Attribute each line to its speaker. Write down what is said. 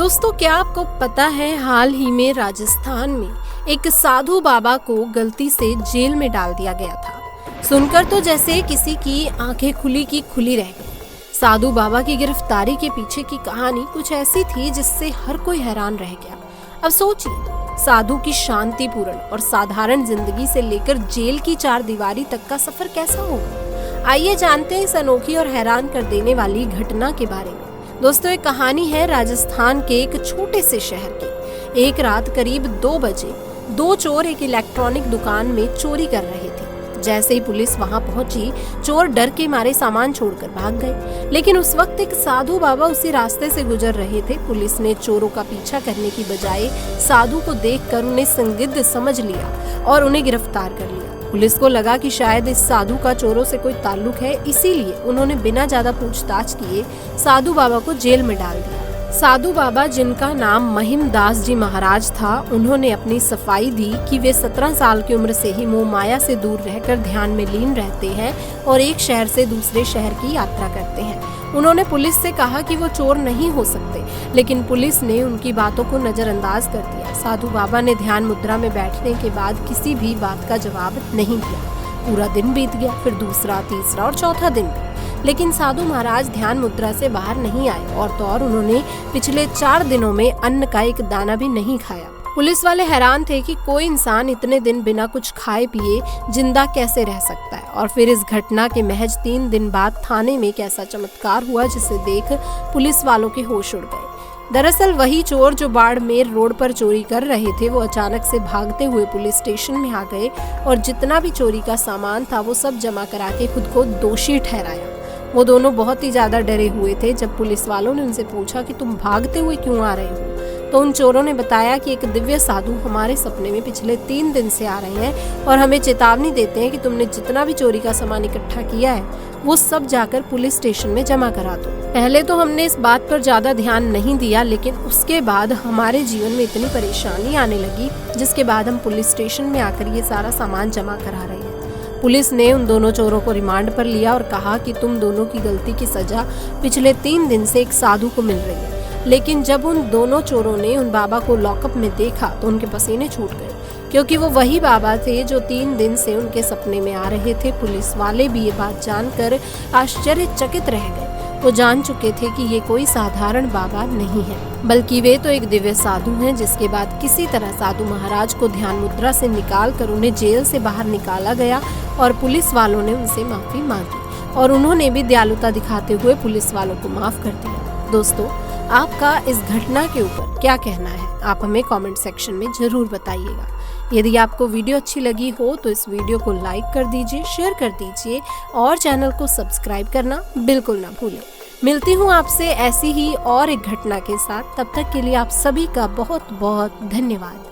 Speaker 1: दोस्तों, क्या आपको पता है हाल ही में राजस्थान में एक साधु बाबा को गलती से जेल में डाल दिया गया था। सुनकर तो जैसे किसी की आंखें खुली की खुली रह गई। साधु बाबा की गिरफ्तारी के पीछे की कहानी कुछ ऐसी थी जिससे हर कोई हैरान रह गया। अब सोचिए, साधु की शांतिपूर्ण और साधारण जिंदगी से लेकर जेल की चार दीवारी तक का सफर कैसा होगा। आइए जानते हैं इस अनोखी और हैरान कर देने वाली घटना के बारे में। दोस्तों, एक कहानी है राजस्थान के एक छोटे से शहर की। एक रात करीब 2 बजे दो चोर एक इलेक्ट्रॉनिक दुकान में चोरी कर रहे थे। जैसे ही पुलिस वहां पहुंची, चोर डर के मारे सामान छोड़कर भाग गए। लेकिन उस वक्त एक साधु बाबा उसी रास्ते से गुजर रहे थे। पुलिस ने चोरों का पीछा करने की बजाय साधु को देखकर उन्हें संदिग्ध समझ लिया और उन्हें गिरफ्तार कर लिया। पुलिस को लगा कि शायद इस साधु का चोरों से कोई ताल्लुक है, इसीलिए उन्होंने बिना ज्यादा पूछताछ किए साधु बाबा को जेल में डाल दिया। साधु बाबा, जिनका नाम महिम दास जी महाराज था, उन्होंने अपनी सफाई दी कि वे 17 साल की उम्र से ही मोह माया से दूर रहकर ध्यान में लीन रहते हैं और एक शहर से दूसरे शहर की यात्रा करते हैं। उन्होंने पुलिस से कहा कि वो चोर नहीं हो सकते, लेकिन पुलिस ने उनकी बातों को नजरअंदाज कर दिया। साधु बाबा ने ध्यान मुद्रा में बैठने के बाद किसी भी बात का जवाब नहीं दिया। पूरा दिन बीत गया, फिर दूसरा, तीसरा और चौथा दिन भी, लेकिन साधु महाराज ध्यान मुद्रा से बाहर नहीं आए। और तो और उन्होंने पिछले 4 दिनों में अन्न का एक दाना भी नहीं खाया। पुलिस वाले हैरान थे कि कोई इंसान इतने दिन बिना कुछ खाए पिए जिंदा कैसे रह सकता है। और फिर इस घटना के महज 3 दिन बाद थाने में एक ऐसा चमत्कार हुआ जिसे देख पुलिस वालों के होश उड़ गए। दरअसल वही चोर जो बाड़मेर रोड पर चोरी कर रहे थे, वो अचानक से भागते हुए पुलिस स्टेशन में आ गए और जितना भी चोरी का सामान था वो सब जमा करा के खुद को दोषी ठहराया। वो दोनों बहुत ही ज्यादा डरे हुए थे। जब पुलिस वालों ने उनसे पूछा कि तुम भागते हुए क्यों आ रहे हो, तो उन चोरों ने बताया कि एक दिव्य साधु हमारे सपने में पिछले 3 दिन से आ रहे हैं और हमें चेतावनी देते हैं कि तुमने जितना भी चोरी का सामान इकट्ठा किया है वो सब जाकर पुलिस स्टेशन में जमा करा दो। पहले तो हमने इस बात पर ज्यादा ध्यान नहीं दिया, लेकिन उसके बाद हमारे जीवन में इतनी परेशानी आने लगी जिसके बाद हम पुलिस स्टेशन में आकर ये सारा सामान जमा करा रहे हैं। पुलिस ने उन दोनों चोरों को रिमांड पर लिया और कहा कि तुम दोनों की गलती की सजा पिछले 3 दिन से एक साधु को मिल रही है। लेकिन जब उन दोनों चोरों ने उन बाबा को लॉकअप में देखा तो उनके पसीने छूट गए, क्योंकि वो वही बाबा थे जो 3 दिन से उनके सपने में आ रहे थे। पुलिस वाले भी ये बात जानकर आश्चर्यचकित रह गए। वो जान चुके थे कि ये कोई साधारण बाबा नहीं है, बल्कि वे तो एक दिव्य साधु हैं। जिसके बाद किसी तरह साधु महाराज को ध्यान मुद्रा से निकाल कर उन्हें जेल से बाहर निकाला गया और पुलिस वालों ने उनसे माफी मांगी और उन्होंने भी दयालुता दिखाते हुए पुलिस वालों को माफ कर दिया। दोस्तों, आपका इस घटना के ऊपर क्या कहना है, आप हमें कमेंट सेक्शन में जरूर बताइएगा। यदि आपको वीडियो अच्छी लगी हो तो इस वीडियो को लाइक कर दीजिए, शेयर कर दीजिए और चैनल को सब्सक्राइब करना बिल्कुल ना भूलें। मिलती हूँ आपसे ऐसी ही और एक घटना के साथ। तब तक के लिए आप सभी का बहुत बहुत धन्यवाद।